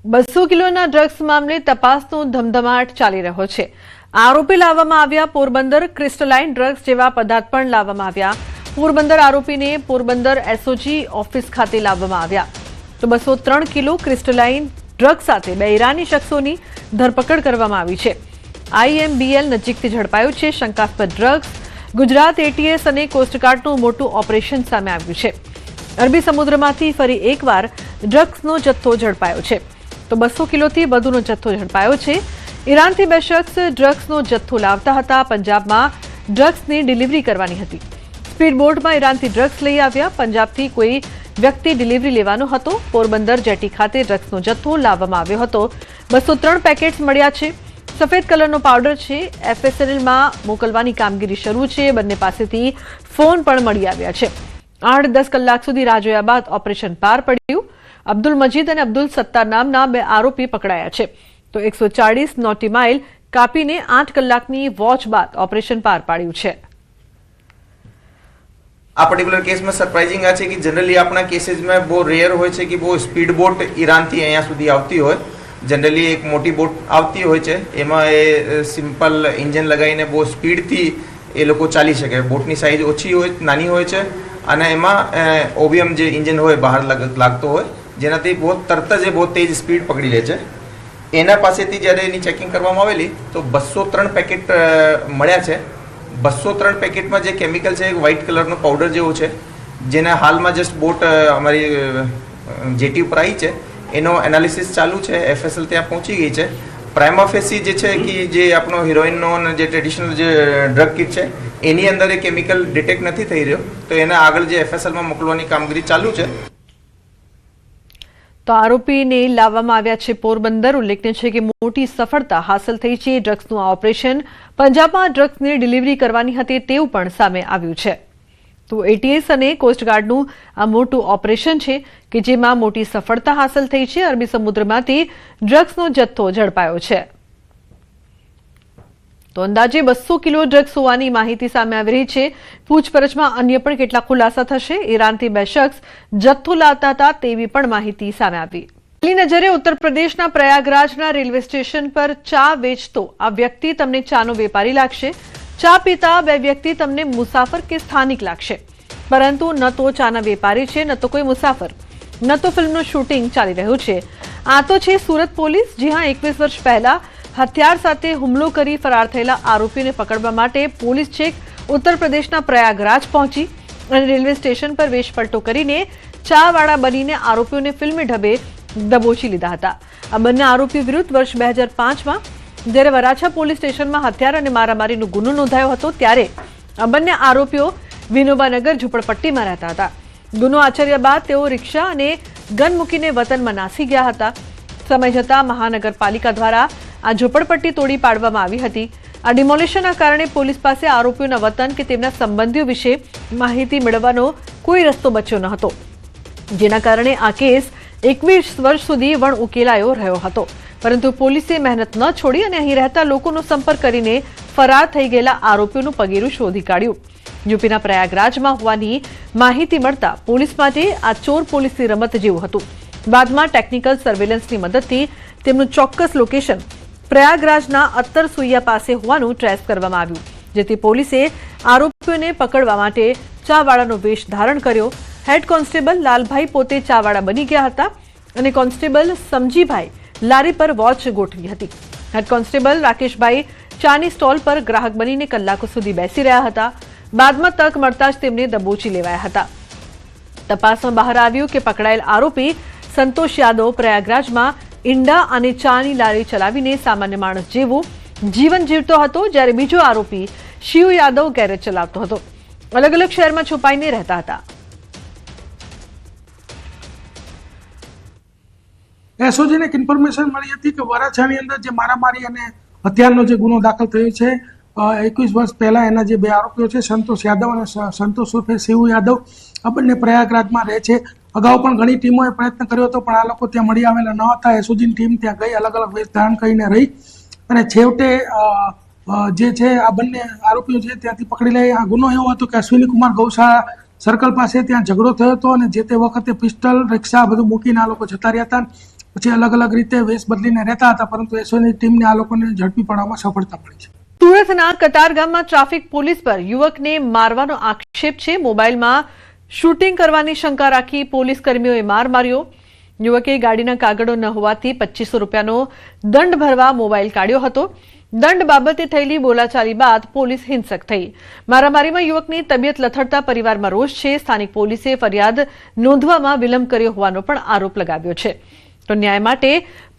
200 કિલોના ડ્રગ્સ મામલે તપાસનો ધમધમાટ ચાલી રહ્યો છે। આરોપી લાવવામાં આવ્યા પોરબંદર ક્રિસ્ટલાઇન ડ્રગ્સ જેવા પદાર્થ પણ લાવવામાં આવ્યા। પોરબંદર આરોપીને પોરબંદર એસઓજી ઓફિસ ખાતે લાવવામાં આવ્યા તો 203 કિલો ક્રિસ્ટલાઇન ડ્રગ્સ સાથે બે ઈરાની શખ્સોની ધરપકડ કરવામાં આવી છે। આઈએમબીએલ નજીકથી ઝડપાયું છે શંકાસ્પદ ડ્રગ્સ। ગુજરાત એટીએસ અને કોસ્ટગાર્ડનું મોટું ઓપરેશન સામે આવ્યું છે। અરબી સમુદ્રમાંથી ફરી એકવાર ડ્રગ્સનો જથ્થો ઝડપાયો છે તો 200 કિલોથી વધુનો જથ્થો ઝડપાયો છે। ઈરાનથી બે શખ્સ ડ્રગ્સનો જથ્થો લાવતા હતા। પંજાબમાં ડ્રગ્સની ડિલિવરી કરવાની હતી। સ્પીડ બોટમાં ઈરાનથી ડ્રગ્સ લઈ આવ્યા। પંજાબથી કોઈ વ્યક્તિ ડિલિવરી લેવાનો હતો। પોરબંદર જેટી ખાતે ડ્રગ્સનો જથ્થો લાવવામાં આવ્યો હતો। 203 પેકેટ્સ મળ્યા છે। સફેદ કલરનો પાવડર છે। એફએસએલમાં મોકલવાની કામગીરી શરૂ છે। બંને પાસેથી ફોન પણ મળી આવ્યા છે। 8-10 કલાક સુધી રાહ જોયા બાદ ઓપરેશન પાર પડ્યું। અબ્દુલ મજીદ અને અબ્દુલ સત્તાર નામના બે આરોપી પકડાયા છે તો 140 નોટી માઇલ કાપીને 8 કલાકની વોચ બાદ ઓપરેશન પાર પાડ્યું છે। આ પર્ટિક્યુલર કેસમાં સરપ્રાઇઝિંગ આ છે કે જનરલી આપણા કેસીસમાં બહુ રેર હોય છે કે બહુ સ્પીડ બોટ ઈરાનથી અહીંયા સુધી આવતી હોય। જનરલી એક મોટી બોટ આવતી હોય છે, એમાં એ સિમ્પલ ઇન્જિન લગાવીને બહુ સ્પીડથી એ લોકો ચાલી શકે। બોટની સાઇઝ ઓછી હોય, નાની હોય છે અને એમાં ઓબીએમ જે ઇન્જિન હોય બહાર લાગતો હોય, જેનાથી બહુ તરત જ બહુ તેજ સ્પીડ પકડી લે છે। એના પાસેથી જ્યારે એની ચેકિંગ કરવામાં આવેલી તો 203 પેકેટ મળ્યા છે। 203 પેકેટમાં જે કેમિકલ છે એક વ્હાઇટ કલરનો પાવડર જેવો છે, જેને હાલમાં જસ્ટ બોટ અમારી જેટી ઉપર આવી છે, એનો એનાલિસિસ ચાલુ છે। એફએસએલ ત્યાં પહોંચી ગઈ છે। પ્રાઇમા ફેસી જે છે કે જે આપણો હિરોઈનનો અને જે ટ્રેડિશનલ જે ડ્રગ કિટ છે એની અંદર એ કેમિકલ ડિટેક્ટ નથી થઈ રહ્યો, તો એને આગળ જે એફએસએલમાં મોકલવાની કામગીરી ચાલુ છે। તો આરોપીને લાવવામાં આવ્યા છે પોરબંદર। ઉલ્લેખનીય છે કે મોટી સફળતા હાંસલ થઈ છે ડ્રગ્સનું આ ઓપરેશન। પંજાબમાં ડ્રગ્સની ડિલિવરી કરવાની હતી તેવું પણ સામે આવ્યું છે। તો એટીએસ અને કોસ્ટગાર્ડનું આ મોટું ઓપરેશન છે કે જેમાં મોટી સફળતા હાંસલ થઈ છે। અરબી સમુદ્રમાંથી ડ્રગ્સનો જથ્થો ઝડપાયો છે તો અંદાજે 200 કિલો ડ્રગ્સ હોવાની માહિતી સામે આવી રહી છે। પૂછપરછમાં અન્ય પણ કેટલાક ખુલાસા થશે। ઈરાનથી બે શખ્સ જથ્થો લાવતા હતા તેવી પણ માહિતી સામે આવી। પહેલી નજરે ઉત્તર પ્રદેશના પ્રયાગરાજના રેલવે સ્ટેશન પર ચા વેચતો આ વ્યક્તિ તમને ચાનો વેપારી લાગશે। ચા પીતા બે વ્યક્તિ તમને મુસાફર કે સ્થાનિક લાગશે, પરંતુ ન તો ચાના વેપારી છે ન તો કોઈ મુસાફર, ન તો ફિલ્મનું શૂટિંગ ચાલી રહ્યું છે। આ તો છે સુરત પોલીસ। જી હા, 21 વર્ષ પહેલા હથિયાર સાથે હુમલો કરી ફરાર થયેલા આરોપીને પકડવા માટે પોલીસ છેક ઉત્તર પ્રદેશના પ્રયાગરાજ પહોંચી અને રેલવે સ્ટેશન પર વેશપલટો કરીને ચાવાળા બનીને આરોપીઓને ફિલ્મી ઢબે દબોચી લીધા હતા। આ બંને આરોપીઓ વિરુદ્ધ વર્ષ 2005માં જ્યારે વરાછા પોલીસ સ્ટેશનમાં હથિયાર અને મારામારીનો ગુનો નોંધાયો હતો ત્યારે આ બંને આરોપીઓ વિનોબાનગર ઝૂંપડપટ્ટીમાં રહેતા હતા। ગુનો આચર્યા બાદ તેઓ રિક્ષા અને ગન મૂકીને વતનમાં નાસી ગયા હતા। સમય જતાં મહાનગરપાલિકા દ્વારા આ ઝૂંપડપટ્ટી તોડી પાડવામાં આવી હતી। આ ડિમોલિશનના કારણે પોલીસ પાસે આરોપીઓના વતન કે તેમના સંબંધીઓ વિશે માહિતી મેળવવાનો કોઈ રસ્તો બચ્યો ન હતો, જેના કારણે આ કેસ 21 વર્ષ સુધી વણ ઉકેલાયો રહ્યો હતો। પરંતુ પોલીસે મહેનત ન છોડી અને અહીં રહેતા લોકોનો સંપર્ક કરીને ફરાર થઈ ગયેલા આરોપીઓનું પગેરું શોધી કાઢ્યું। યુપીના પ્રયાગરાજમાં હોવાની માહિતી મળતા પોલીસ માટે આ ચોર પોલીસની રમત જેવું હતું। બાદમાં ટેકનિકલ સર્વેલન્સની મદદથી તેમનું ચોક્કસ લોકેશન પ્રયાગરાજના અત્તર સુઈયા પાસે હોવાનું ટ્રેસ કરવામાં આવ્યું, જેથી પોલીસે આરોપીઓને પકડવા માટે ચાવાળાનો વેશ ધારણ કર્યો। હેડ કોન્સ્ટેબલ લાલભાઈ પોતે ચાવાળા બની ગયા હતા અને કોન્સ્ટેબલ સમજીભાઈ લારી પર વોચ ગોઠવી હતી। હેડ કોન્સ્ટેબલ રાકેશભાઈ ચાની સ્ટોલ પર ગ્રાહક બનીને કલાકો સુધી બેસી રહ્યા હતા। બાદમાં તક મળતા જ તેમને દબોચી લેવાયા હતા। તપાસમાં બહાર આવ્યું કે પકડાયેલ આરોપી સંતોષ યાદવ પ્રયાગરાજમાં ઈંડા અને ચાની લારી ચલાવીને સામાન્ય માણસ જેવું જીવન જીવતો હતો, જ્યારે બીજો આરોપી શિવ યાદવ ગેરેજ ચલાવતો હતો। અલગ અલગ શહેરમાં છુપાઈને રહેતા હતા। એસઓજીને એક ઇન્ફોર્મેશન મળી હતી કે વરાછાની અંદર જે મારામારી અને હત્યાનો જે ગુનો દાખલ થયો છે 21 વર્ષ પહેલા એના જે બે આરોપીઓ છે સંતોષ યાદવ અને સંતોષ ઉર્ફે શિવ યાદવ, આ બંને પ્રયાગરાજમાં રહે છે। અગાઉ પણ ઘણી ટીમોએ પ્રયત્ન કર્યો હતો, પણ આ લોકો ત્યાં મળી આવેલા ન હતા। એસઓજીની ટીમ ત્યાં ગઈ, અલગ અલગ વેશ ધારણ કરીને રહી અને છેવટે જે છે આ બંને આરોપીઓ છે ત્યાંથી પકડી લઈ। આ ગુનો એવો હતો કે અશ્વિની કુમાર ગૌશાળા સર્કલ પાસે ત્યાં ઝઘડો થયો હતો અને જે તે વખતે પિસ્ટલ રિક્ષા બધું મૂકીને આ લોકો જતા રહ્યા હતા। પછી અલગ અલગ રીતે વેશ બદલીને રહેતા હતા, પરંતુ એસઓની ટીમને આ લોકોને ઝડપી પાડવામાં સફળતા મળી છે. સુરતના કતારગામમાં ટ્રાફિક પોલીસ પર યુવકને મારવાનો આક્ષેપ છે. મોબાઈલમાં શૂટિંગ કરવાની શંકા રાખી પોલીસ કર્મીઓએ માર માર્યો. યુવકે ગાડીના કાગળો ન હોવાથી 2500 રૂપિયાનો દંડ ભરવા મોબાઈલ કાઢ્યો હતો. દંડ બાબતે થયેલી બોલાચાલી બાદ પોલીસ હિંસક થઈ. મારામારીમાં યુવકની તબિયત લથડતા પરિવારમાં રોષ છે. સ્થાનિક પોલીસે ફરિયાદ નોંધવામાં વિલંબ કર્યો હોવાનો પણ આરોપ લગાવ્યો છે. તો ન્યાય માટે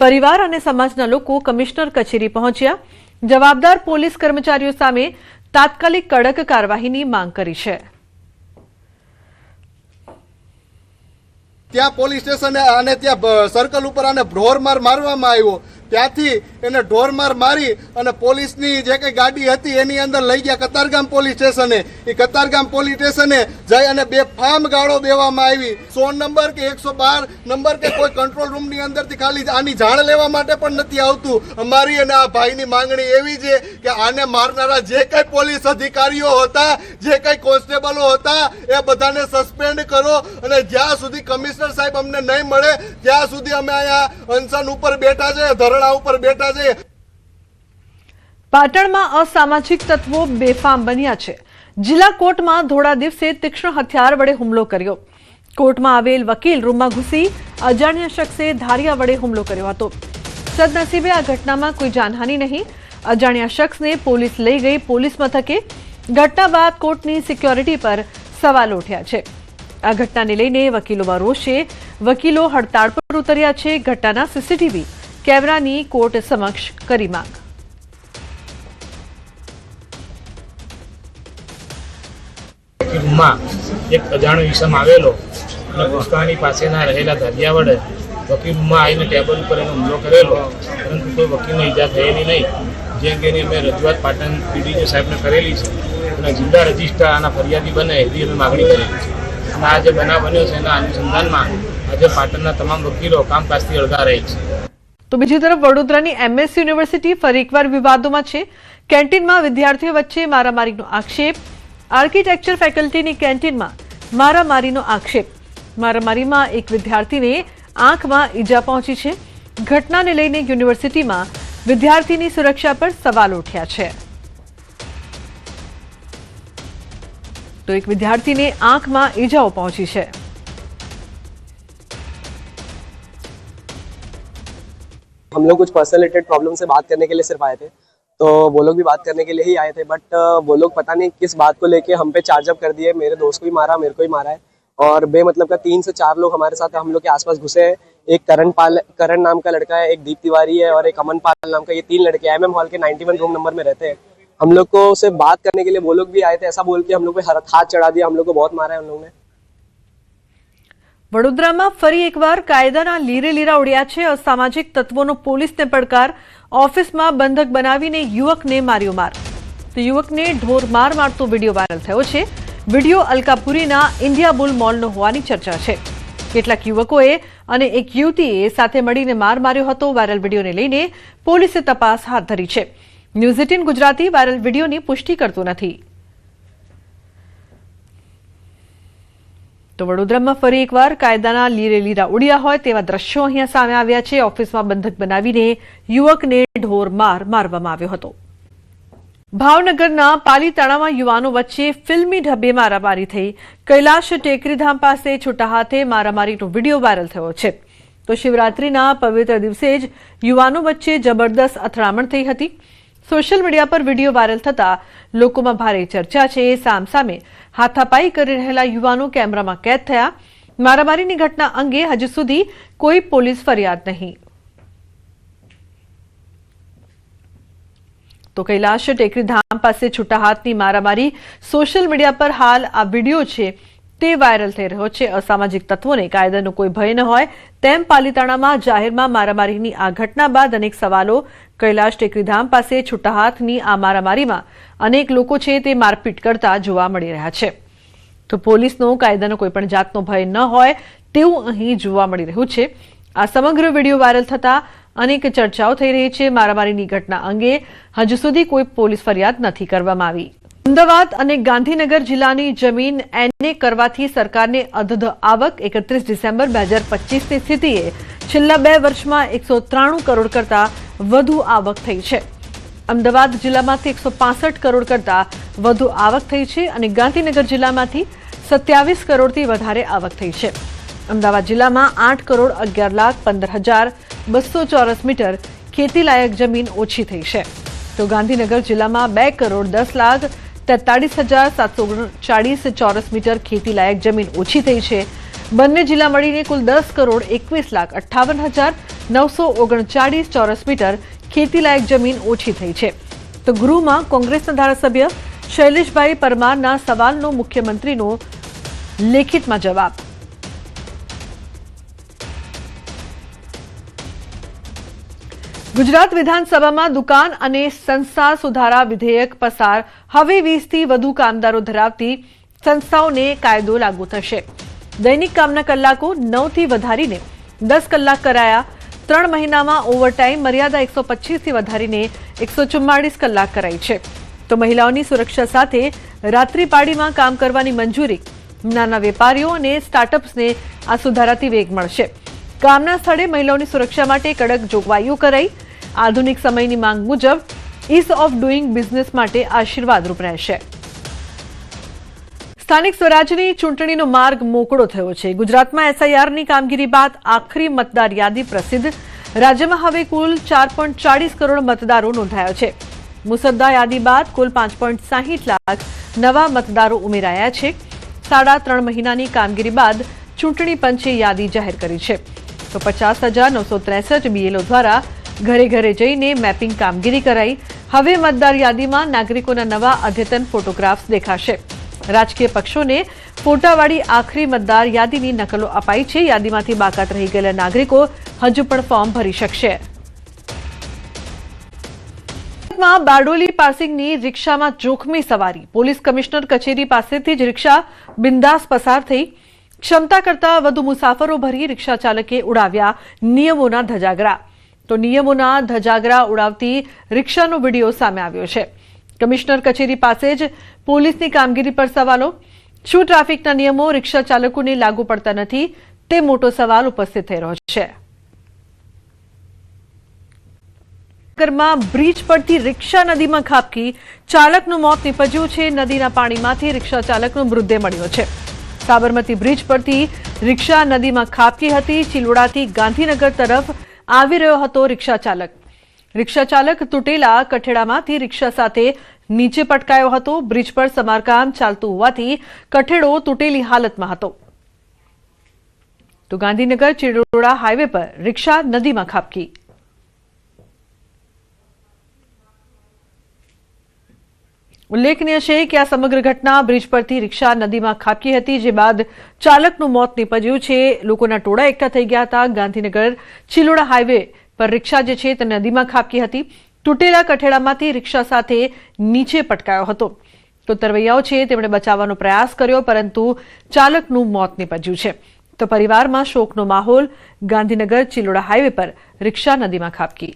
પરિવાર અને સમાજના લોકો કમિશનર કચેરી પહોંચ્યા. જવાબદાર પોલીસ કર્મચારીઓ સામે તાત્કાલિક કડક કાર્યવાહીની માંગ કરી છે. ત્યાં પોલીસ સ્ટેશને અને ત્યાં સર્કલ ઉપર આને ઢોરમાર મારવામાં આવ્યો. ત્યાંથી એને ઢોરમાર મારી અને પોલીસની જે કંઈ ગાડી હતી એની અંદર લઈ ગયા કતારગામ પોલીસ સ્ટેશને. એ કતારગામ પોલીસ સ્ટેશને જઈ અને બેફામ ગાળો દેવામાં આવી. 100 નંબર કે 112 નંબર કે કોઈ કંટ્રોલ રૂમની અંદરથી ખાલી આની જાણ લેવા માટે પણ નથી આવતું. અમારી અને આ ભાઈની માંગણી એવી છે કે આને મારનારા જે કંઈ પોલીસ અધિકારીઓ હતા, જે કંઈ કોન્સ્ટેબલો હતા, એ બધાને સસ્પેન્ડ કરો અને જ્યાં સુધી કમિશનર સાહેબ અમને નહીં મળે ત્યાં સુધી અમે અહીંયા અનશન ઉપર બેઠા છે, ધરણા ઉપર બેઠા છે. પાટણમાં અસામાજિક તત્વો બેફામ બન્યા છે. જિલ્લા કોર્ટમાં ધોળા દિવસે તીક્ષ્ણ હથિયાર વડે હુમલો કર્યો. કોર્ટમાં આવેલ વકીલ રૂમમાં ઘૂસી અજાણ્યા શખ્સે ધારિયા વડે હુમલો કર્યો હતો. સદનસીબે આ ઘટનામાં કોઈ જાનહાનિ નહીં. અજાણ્યા શખ્સને પોલીસ લઈ ગઈ પોલીસ મથકે. ઘટના બાદ કોર્ટની સિક્યોરિટી પર સવાલ ઉઠ્યા છે. આ ઘટનાને લઈને વકીલોમાં રોષ છે. વકીલો હડતાળ પર ઉતર્યા છે. ઘટનાના સીસીટીવી કેમેરાની કોર્ટ સમક્ષ કરી માંગ. રૂમમાં એક અજાણ્યો ઈસમ આવેલો અને પુષ્કાની પાસેના રહેલા ધારિયા વડે વકીલ રૂમમાં આવીને ટેબલ ઉપર એનો હુમલો કરેલો, પરંતુ કોઈ વકીલને ઈજા થયેલી નહીં. જે અંગેની અમે રજૂઆત પાટણ પીડીઓ સાહેબને કરેલી છે અને જિલ્લા રજિસ્ટ્રાર આના ફરિયાદી બને એવી અમે માગણી કરેલી છે. અને આ જે બનાવ બન્યો છે એના અનુસંધાનમાં આજે પાટણના તમામ વકીલો કામકાજથી અળગા રહે છે. તો બીજી તરફ વડોદરાની MS યુનિવર્સિટી ફરી એકવાર વિવાદોમાં છે. કેન્ટીનમાં વિદ્યાર્થીઓ વચ્ચે મારામારીનો આક્ષેપ. આર્કિટેક્ચર ફેકલ્ટીની કેન્ટીનમાં મારામારીનો આક્ષેપ. મારામારીમાં એક વિદ્યાર્થીને આંખમાં ઈજા પહોંચી છે. ઘટનાને લઈને યુનિવર્સિટીમાં વિદ્યાર્થીની સુરક્ષા પર સવાલ ઉઠ્યા છે. તો એક વિદ્યાર્થીને આંખમાં ઈજાઓ પહોંચી છે. हम लोग कुछ पर्सनल रिलेटेड प्रॉब्लम से बात करने के लिए सिर्फ आए थे, तो वो लोग भी बात करने के लिए ही आए थे, बट वो लोग पता नहीं किस बात को लेके हम पे चार्जअप कर दिए. मेरे दोस्त को भी मारा, मेरे को भी मारा है और बेमतलब का 3 से 4 लोग हमारे साथ हम लोग के आसपास घुसे हैं. एक करण नाम का लड़का है, एक दीप तिवारी है और एक अमन पाल नाम का. ये 3 लड़के MM हॉल के 91 रूम नंबर में रहते हैं. हम लोग को से बात करने के लिए वो लोग भी आए थे. ऐसा बोल के हम लोग पे हाथ चढ़ा दिया. हम लोग को बहुत मारा है उन लोगों ने. વડોદરામાં ફરી એકવાર કાયદાના લીરે લીરા ઉડ્યા છે. અસામાજિક તત્વોનો પોલીસને પડકાર. ઓફિસમાં બંધક બનાવીને યુવકને માર્યો માર. તો યુવકને ઢોર માર મારતો વિડીયો વાયરલ થયો છે. વિડીયો અલકાપુરીના ઇન્ડિયા બુલ મોલનો હોવાની ચર્ચા છે. કેટલાક યુવકોએ અને એક યુવતીએ સાથે મળીને માર માર્યો હતો. વાયરલ વિડીયોને લઈને પોલીસે તપાસ હાથ ધરી છે. ન્યૂઝ 18 ગુજરાતી વાયરલ વિડીયોની પુષ્ટિ કરતું નથી. તો વડોદરામાં ફરી એકવાર કાયદાના લીરે લીરા ઉડ્યા હોય તેવા દ્રશ્યો અહીંયા સામે આવ્યા છે. ઓફિસમાં બંધક બનાવીને યુવકને ઢોર માર મારવામાં આવ્યો હતો. ભાવનગરના પાલીતાણામાં યુવાનો વચ્ચે ફિલ્મી ઢબે મારામારી થઈ. કૈલાશ ટેકરીધામ પાસે છૂટા હાથે મારામારીનો વિડીયો વાયરલ થયો છે. તો શિવરાત્રીના પવિત્ર દિવસે જ યુવાનો વચ્ચે જબરદસ્ત અથડામણ થઈ હતી. સોશિયલ મીડિયા પર વિડીયો વાયરલ થતા લોકોમાં ભારે ચર્ચા છે. સામસામે હાથાપાઈ કરી રહેલા યુવાનો કેમેરામાં કેદ થયા. મારામારીની ઘટના અંગે હજુ સુધી કોઈ પોલીસ ફરિયાદ નહીં. તો કૈલાશ ટેકરીધામ પાસે છૂટા હાથની મારામારી. સોશિયલ મીડિયા પર હાલ આ વિડીયો છે તે વાયરલ થઈ રહ્યો છે. અસામાજિક તત્વોને કાયદાનો કોઈ ભય ન હોય તેમ પાલીતાણામાં જાહેરમાં મારામારીની આ ઘટના બાદ અનેક સવાલો. કૈલાશ ટેકરીધામ પાસે છૂટા હાથની આ મારામારીમાં અનેક લોકો છે તે મારપીટ કરતા જોવા મળી રહ્યા છે. તો પોલીસનો કાયદાનો કોઈ પણ જાતનો ભય ન હોય તેવું અહીં જોવા મળી રહ્યું છે. આ સમગ્ર વિડીયો વાયરલ થતા અનેક ચર્ચાઓ થઈ રહી છે. મારામારીની ઘટના અંગે હજુ સુધી કોઈ પોલીસ ફરિયાદ નથી કરવામાં આવી. અમદાવાદ અને ગાંધીનગર જિલ્લાની જમીન એને કરવાથી સરકારને અધધ આવક 31 ડિસેમ્બર 2025ની સ્થિતિએ છેલ્લા 2 વર્ષમાં 193 કરોડ કરતાં વધુ આવક થઈ છે. અમદાવાદ જિલ્લામાંથી 165 કરોડ કરતાં વધુ આવક થઈ છે અને ગાંધીનગર જિલ્લામાંથી 27 કરોડથી વધારે આવક થઈ છે. અમદાવાદ જિલ્લામાં 8 કરોડ 11,15,200 ચોરસ મીટર ખેતીલાયક જમીન ઓછી થઈ છે, તો ગાંધીનગર જિલ્લામાં 2 કરોડ 10,43,739 ચોરસ મીટર ખેતીલાયક જમીન ઓછી થઈ છે. બંને જિલ્લા મળીને કુલ 10 કરોડ 21,58,939 ચોરસ મીટર ખેતીલાયક જમીન ઓછી થઈ છે. તો ગૃહમાં કોંગ્રેસના ધારાસભ્ય શૈલેષભાઈ પરમારના સવાલનો મુખ્યમંત્રીનો લેખિતમાં જવાબ. ગુજરાત વિધાનસભામાં દુકાન અને સંસ્થા સુધારા વિધેયક પસાર. હવે 20થી વધુ કામદારો ધરાવતી સંસ્થાઓને કાયદો લાગુ થશે. દૈનિક કામના કલાકો 9થી વધારીને 10 કલાક કરાયા. 3 મહિનામાં ઓવરટાઈમ મર્યાદા 125થી વધારીને 144 કલાક કરાઈ છે. તો મહિલાઓની સુરક્ષા સાથે રાત્રિ પાળીમાં કામ કરવાની મંજૂરી. નાના વેપારીઓ અને સ્ટાર્ટઅપ્સને આ સુધારાથી વેગ મળશે. કામના સ્થળે મહિલાઓની સુરક્ષા માટે કડક જોગવાઈઓ કરાઈ. આધુનિક સમયની માંગ મુજબ ઇઝ ઓફ ડુઇંગ બિઝનેસ માટે આશીર્વાદરૂપ રહેશે. સ્થાનિક સ્વરાજની ચૂંટણીનો માર્ગ મોકળો થયો છે. ગુજરાતમાં એસઆઈઆરની કામગીરી બાદ આખરી મતદાર યાદી પ્રસિદ્ધ. રાજ્યમાં હવે કુલ 4.40 કરોડ મતદારો નોંધાયા છે. મુસદ્દા યાદી બાદ કુલ 5.60 લાખ નવા મતદારો ઉમેરાયા છે. 3.5 મહિનાની કામગીરી બાદ ચૂંટણી પંચે યાદી જાહેર કરી છે. તો 50,963 બીએલઓ દ્વારા ઘરે ઘરે જઈને મેપિંગ કામગીરી કરાઈ. હવે મતદાર યાદીમાં નાગરિકોના નવા અદ્યતન ફોટોગ્રાફ્સ દેખાશે. રાજકીય પક્ષોને ફોટાવાળી આખરી મતદાર યાદીની નકલો અપાઈ છે. યાદીમાંથી બાકાત રહી ગયેલા નાગરિકો હજુ પણ ફોર્મ ભરી શકશે. બારડોલી પાસિંગની રિક્ષામાં જોખમી સવારી. પોલીસ કમિશનર કચેરી પાસેથી જ રિક્ષા બિંદાસ પસાર થઈ. ક્ષમતા કરતાં વધુ મુસાફરો ભરી રિક્ષા ચાલકે ઉડાવ્યા નિયમોના ધજાગરા. તો નિયમોના ધજાગરા ઉડાવતી રિક્ષાનો વિડીયો સામે આવ્યો છે. કમિશનર કચેરી પાસે જ પોલીસની કામગીરી પર સવાલો. શું ટ્રાફિકના નિયમો રિક્ષા ચાલકોને લાગુ પડતા નથી? તે મોટો સવાલ ઉપસ્થિત થઈ રહ્યો છે. માં બ્રિજ પરથી રિક્ષા નદીમાં ખાબકી. ચાલકનું મોત નીપજ્યું છે. નદીના પાણીમાંથી રિક્ષા ચાલકનો મૃતદેહ મળ્યો છે. સાબરમતી બ્રિજ પરથી રિક્ષા નદીમાં ખાબકી હતી. ચિલોડાથી ગાંધીનગર તરફ આવી રહ્યો હતો રિક્ષા ચાલક. રિક્ષા ચાલક તૂટેલા કઠેડામાંથી રિક્ષા સાથે નીચે પટકાયો હતો. બ્રિજ પર સમારકામ ચાલતું હોવાથી કઠેડો તૂટેલી હાલતમાં હતો. તો ગાંધીનગર ચિલોડા હાઈવે પર રિક્ષા નદીમાં ખાબકી. ઉલ્લેખનીય છે કે આ સમગ્ર ઘટના બ્રિજ પરથી રિક્ષા નદીમાં ખાબકી હતી, જે બાદ ચાલકનું મોત નીપજ્યું છે. લોકોના ટોળા એકઠા થઈ ગયા હતા. ગાંધીનગર ચિલોડા હાઈવે પર રિક્ષા જે છે તે નદીમાં ખાબકી હતી. તૂટેલા કઠેડામાંથી રિક્ષા સાથે નીચે પટકાયો હતો. તો તરવૈયાઓ છે તેમણે બચાવવાનો પ્રયાસ કર્યો, પરંતુ ચાલકનું મોત નીપજ્યું છે. તો પરિવારમાં શોકનો માહોલ. ગાંધીનગર ચિલોડા હાઈવે પર રિક્ષા નદીમાં ખાબકી.